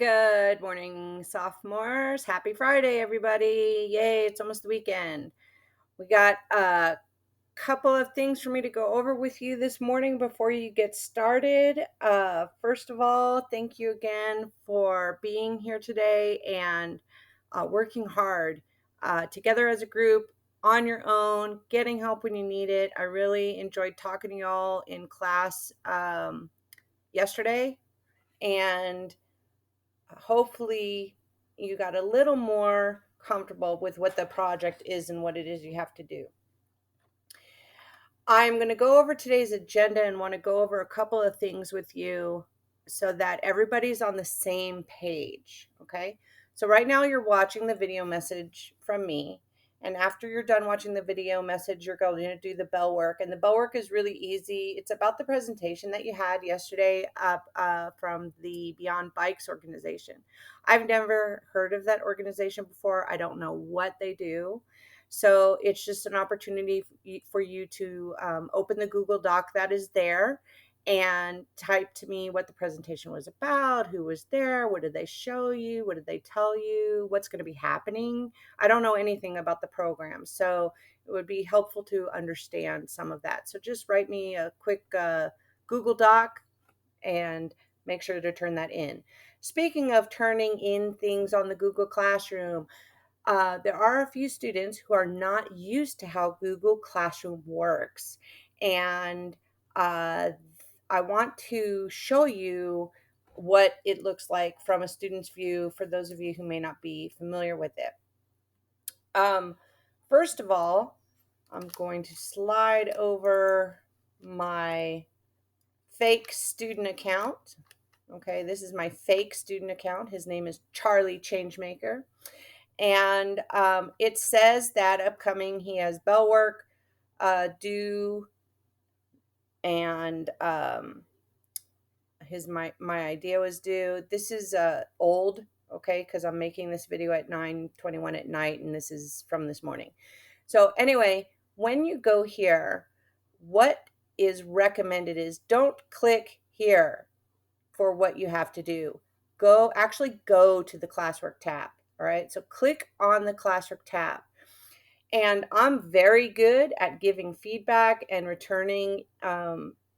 Good morning, sophomores. Happy Friday, everybody. Yay, it's almost the weekend. We got a couple of things for me to go over with you this morning before you get started. First of all, thank you again for being here today and working hard together as a group, on your own, getting help when you need it. I really enjoyed talking to y'all in class yesterday, and hopefully you got a little more comfortable with what the project is and what it is you have to do. I'm going to go over today's agenda and want to go over a couple of things with you so that everybody's on the same page, okay? So right now you're watching the video message from me, and after you're done watching the video message, you're going to do the bell work, and the bell work is really easy. It's about the presentation that you had yesterday from the Beyond Bikes organization. I've never heard of that organization before. I don't know what they do. So it's just an opportunity for you to open the Google Doc that is there and type to me what the presentation was about, who was there, what did they show you, what did they tell you, what's going to be happening. I don't know anything about the program, so it would be helpful to understand some of that. So just write me a quick Google Doc and make sure to turn that in. Speaking of turning in things on the Google Classroom, there are a few students who are not used to how Google Classroom works. And I want to show you what it looks like from a student's view for those of you who may not be familiar with it. First of all, I'm going to slide over my fake student account. Okay, this is my fake student account. His name is Charlie Changemaker. And it says that upcoming he has bell work due, and my idea was due. This is old, okay, because I'm making this video at 9:21 at night, and this is from this morning. So anyway, when you go here, what is recommended is don't click here for what you have to do. Actually go to the classwork tab. All right, so click on the classwork tab. And I'm very good at giving feedback and returning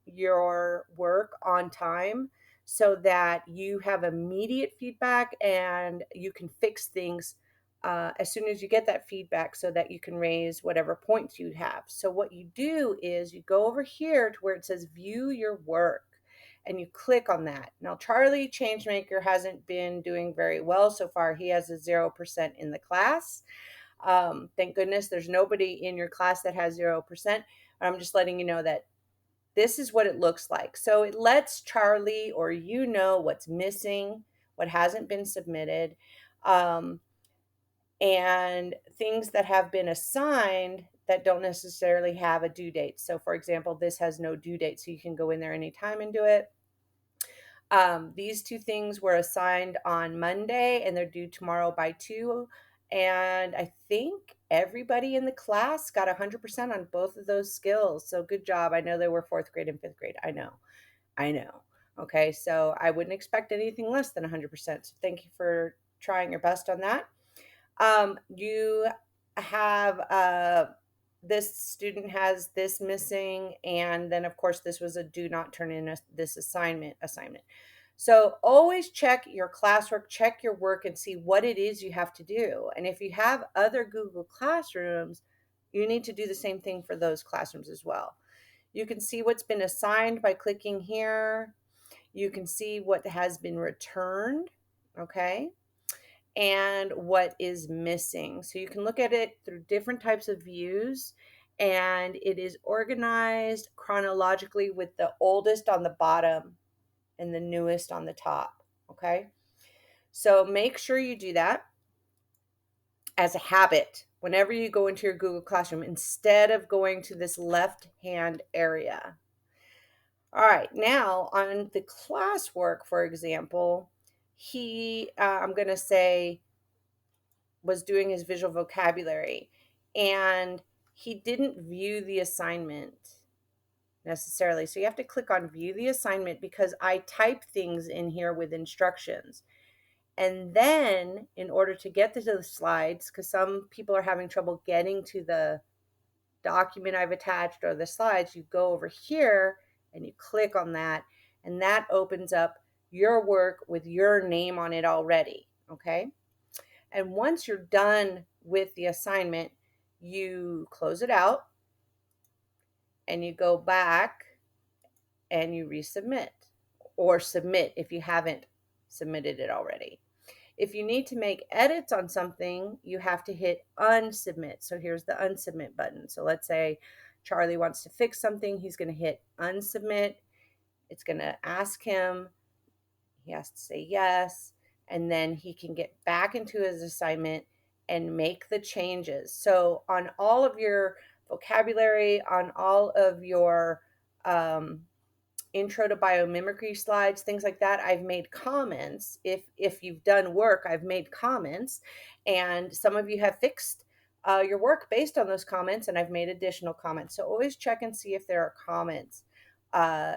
your work on time so that you have immediate feedback and you can fix things as soon as you get that feedback so that you can raise whatever points you have. So what you do is you go over here to where it says view your work and you click on that. Now, Charlie Changemaker hasn't been doing very well so far. He has a 0% in the class. Thank goodness there's nobody in your class that has 0%. I'm just letting you know that this is what it looks like. So it lets Charlie or you know what's missing, what hasn't been submitted, and things that have been assigned that don't necessarily have a due date. So for example, this has no due date, so you can go in there anytime and do it. These two things were assigned on Monday and they're due tomorrow by 2. And I think everybody in the class got 100% on both of those skills. So good job. I know they were 4th grade and 5th grade. I know. Okay, so I wouldn't expect anything less than 100%. So thank you for trying your best on that. You have this student has this missing, and then of course this was a do not turn in this assignment. So always check your classwork, check your work, and see what it is you have to do. And if you have other Google Classrooms, you need to do the same thing for those classrooms as well. You can see what's been assigned by clicking here. You can see what has been returned, okay, and what is missing. So you can look at it through different types of views, and it is organized chronologically with the oldest on the bottom and the newest on the top, okay? So make sure you do that as a habit whenever you go into your Google Classroom instead of going to this left-hand area. All right, now on the classwork, for example, I'm going to say, was doing his visual vocabulary, and he didn't view the assignment necessarily. So you have to click on view the assignment because I type things in here with instructions. And then in order to get to the slides, because some people are having trouble getting to the document I've attached or the slides, you go over here and you click on that, and that opens up your work with your name on it already, okay? And once you're done with the assignment, you close it out and you go back and you resubmit or submit if you haven't submitted it already. If you need to make edits on something, you have to hit unsubmit. So here's the unsubmit button. So let's say Charlie wants to fix something. He's going to hit unsubmit. It's going to ask him. He has to say yes. And then he can get back into his assignment and make the changes. So on all of your vocabulary, on all of your intro to biomimicry slides, things like that, I've made comments. If you've done work, I've made comments, and some of you have fixed your work based on those comments, and I've made additional comments. So always check and see if there are comments uh,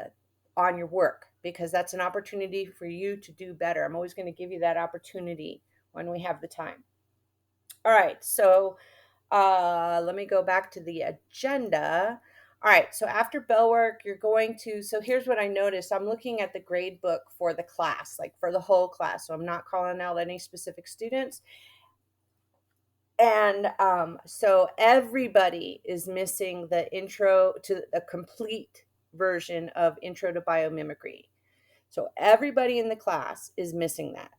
on your work, because that's an opportunity for you to do better. I'm always going to give you that opportunity when we have the time. All right, so let me go back to the agenda. All right, so after bell work, you're going to, so here's what I noticed. I'm looking at the grade book for the class, like for the whole class. So I'm not calling out any specific students. And so everybody is missing the intro to a complete version of Intro to Biomimicry. So everybody in the class is missing that.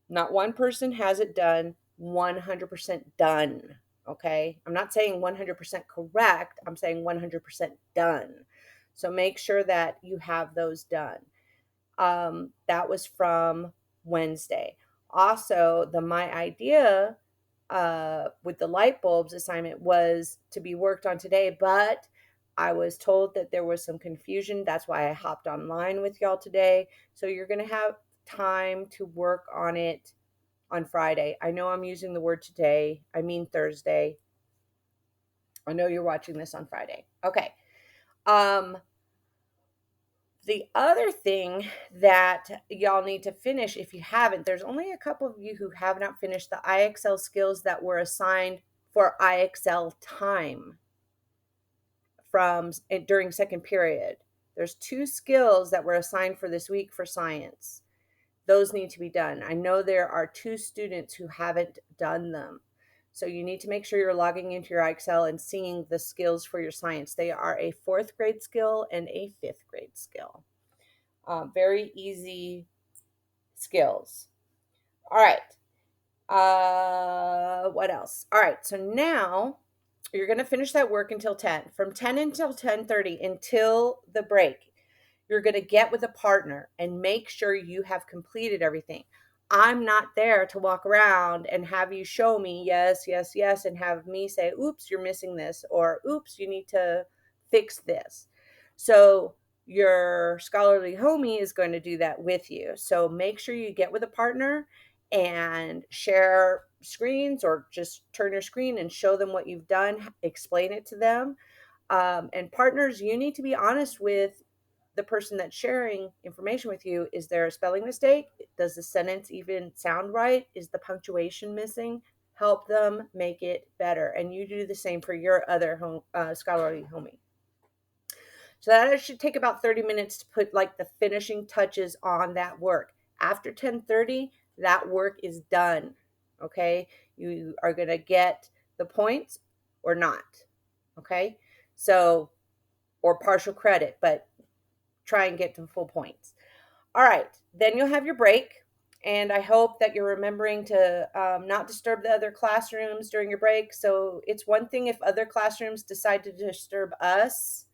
Not one person has it done, 100% done. Okay. I'm not saying 100% correct. I'm saying 100% done. So make sure that you have those done. That was from Wednesday. Also, the My Idea with the light bulbs assignment was to be worked on today, but I was told that there was some confusion. That's why I hopped online with y'all today. So you're going to have time to work on it on Friday. I know I'm using the word today. I mean Thursday. I know you're watching this on Friday. Okay. The other thing that y'all need to finish, if you haven't, there's only a couple of you who have not finished the IXL skills that were assigned for IXL time from during second period. There's 2 skills that were assigned for this week for science. Those need to be done. I know there are 2 students who haven't done them. So you need to make sure you're logging into your IXL and seeing the skills for your science. They are a 4th grade skill and a 5th grade skill. Very easy skills. All right. What else? All right. So now you're going to finish that work until 10. From 10 until 10:30 until the break. You're going to get with a partner and make sure you have completed everything. I'm not there to walk around and have you show me yes, yes, yes, and have me say, oops, you're missing this, or oops, you need to fix this. So your scholarly homie is going to do that with you. So make sure you get with a partner and share screens, or just turn your screen and show them what you've done, explain it to them. And partners, you need to be honest with the person that's sharing information with you. Is there a spelling mistake? Does the sentence even sound right? Is the punctuation missing? Help them make it better. And you do the same for your other scholarly homie. So that should take about 30 minutes to put like the finishing touches on that work. After 10:30, that work is done. Okay. You are going to get the points or not. Okay. So, or partial credit, but try and get to full points. All right, then you'll have your break. And I hope that you're remembering to not disturb the other classrooms during your break. So it's one thing if other classrooms decide to disturb us.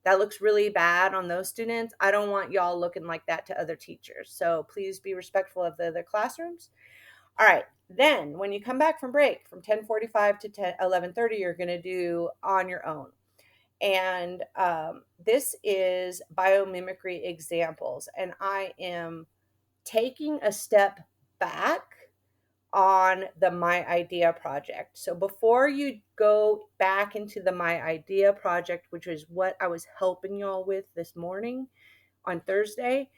That looks really bad on those students. I don't want y'all looking like that to other teachers. So please be respectful of the other classrooms. All right, then when you come back from break from 10:45 to 11:30, you're going to do on your own. And this is biomimicry examples. And I am taking a step back on the My Idea project. So before you go back into the My Idea project, which is what I was helping y'all with this morning on Thursday,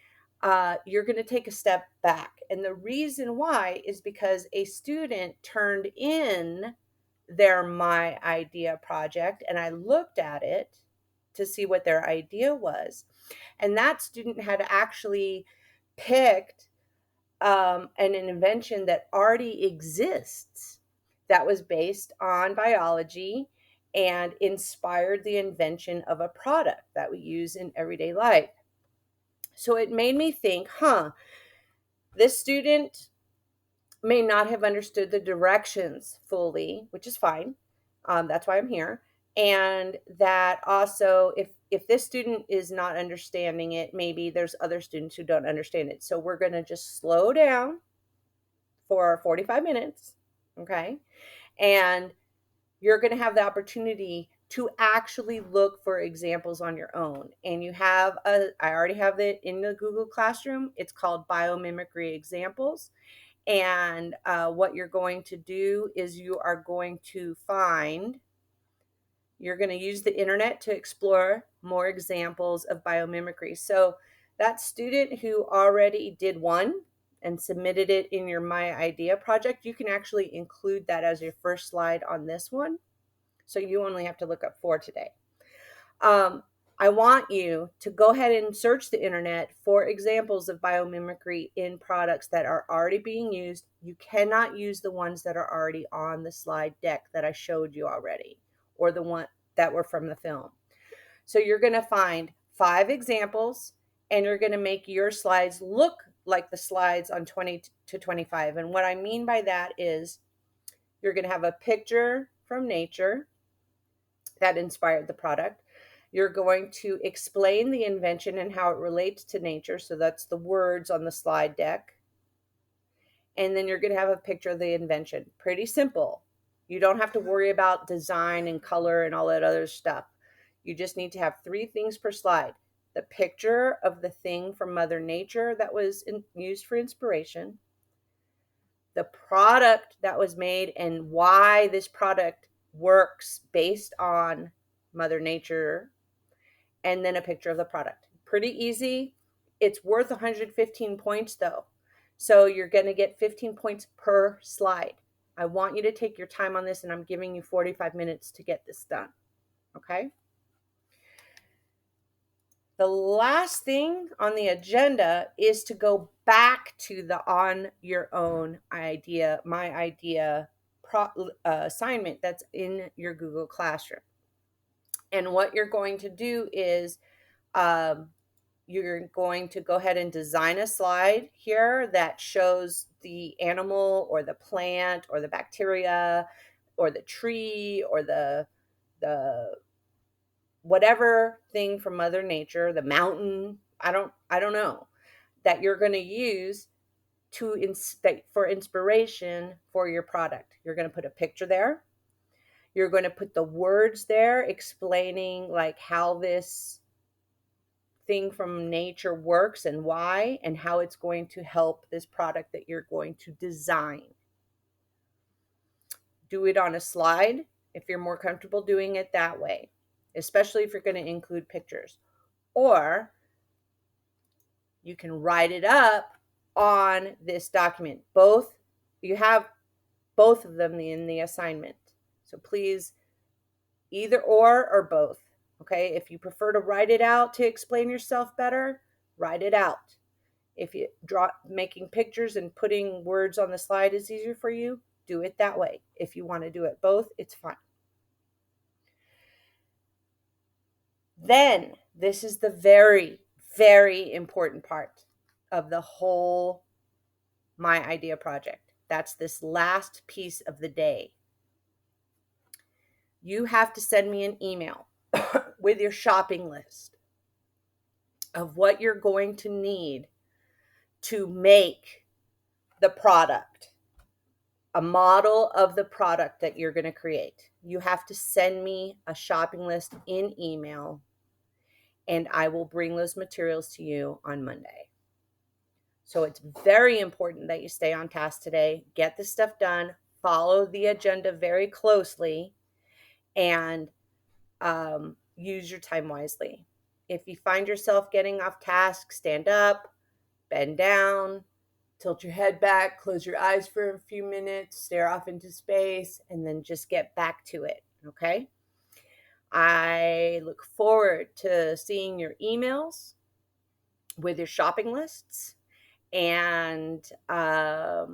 you're going to take a step back And the reason why is because a student turned in their My Idea project, and I looked at it to see what their idea was. And that student had actually picked an invention that already exists that was based on biology and inspired the invention of a product that we use in everyday life. So it made me think, this student may not have understood the directions fully, which is fine. That's why I'm here. And that also, if this student is not understanding it, maybe there's other students who don't understand it. So we're going to just slow down for 45 minutes, okay? And you're going to have the opportunity to actually look for examples on your own. And I already have it in the Google Classroom. It's called Biomimicry Examples. And what you're going to do is you're going to use the internet to explore more examples of biomimicry. So that student who already did one and submitted it in your My Idea project, you can actually include that as your first slide on this one. So you only have to look up 4 today. I want you to go ahead and search the internet for examples of biomimicry in products that are already being used. You cannot use the ones that are already on the slide deck that I showed you already, or the one that were from the film. So you're going to find 5 examples, and you're going to make your slides look like the slides on 20 to 25. And what I mean by that is you're going to have a picture from nature that inspired the product. You're going to explain the invention and how it relates to nature. So that's the words on the slide deck. And then you're going to have a picture of the invention. Pretty simple. You don't have to worry about design and color and all that other stuff. You just need to have 3 things per slide. The picture of the thing from Mother Nature that was used for inspiration, the product that was made and why this product works based on Mother Nature, and then a picture of the product. Pretty easy. It's worth 115 points though. So you're going to get 15 points per slide. I want you to take your time on this, and I'm giving you 45 minutes to get this done. Okay? The last thing on the agenda is to go back to the on your own idea, My Idea assignment that's in your Google Classroom. And what you're going to do is you're going to go ahead and design a slide here that shows the animal or the plant or the bacteria or the tree or the whatever thing from Mother Nature, the mountain, I don't know, that you're going to use for inspiration for your product. You're going to put a picture there. You're going to put the words there explaining like how this thing from nature works and why, and how it's going to help this product that you're going to design. Do it on a slide if you're more comfortable doing it that way, especially if you're going to include pictures. Or you can write it up on this document. You have both of them in the assignment. So please, either or both. Okay, if you prefer to write it out to explain yourself better, write it out. If making pictures and putting words on the slide is easier for you, do it that way. If you want to do it both, it's fine. Then, this is the very, very important part of the whole My Idea project. That's this last piece of the day. You have to send me an email with your shopping list of what you're going to need to make the product, a model of the product that you're going to create. You have to send me a shopping list in email, and I will bring those materials to you on Monday. So it's very important that you stay on task today, get this stuff done, follow the agenda very closely, and use your time wisely. If you find yourself getting off task, stand up, bend down, Tilt your head back, close your eyes for a few minutes, stare off into space, and then just get back to it. Okay. I look forward to seeing your emails with your shopping lists. And I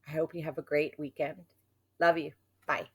hope you have a great weekend. Love you. Bye.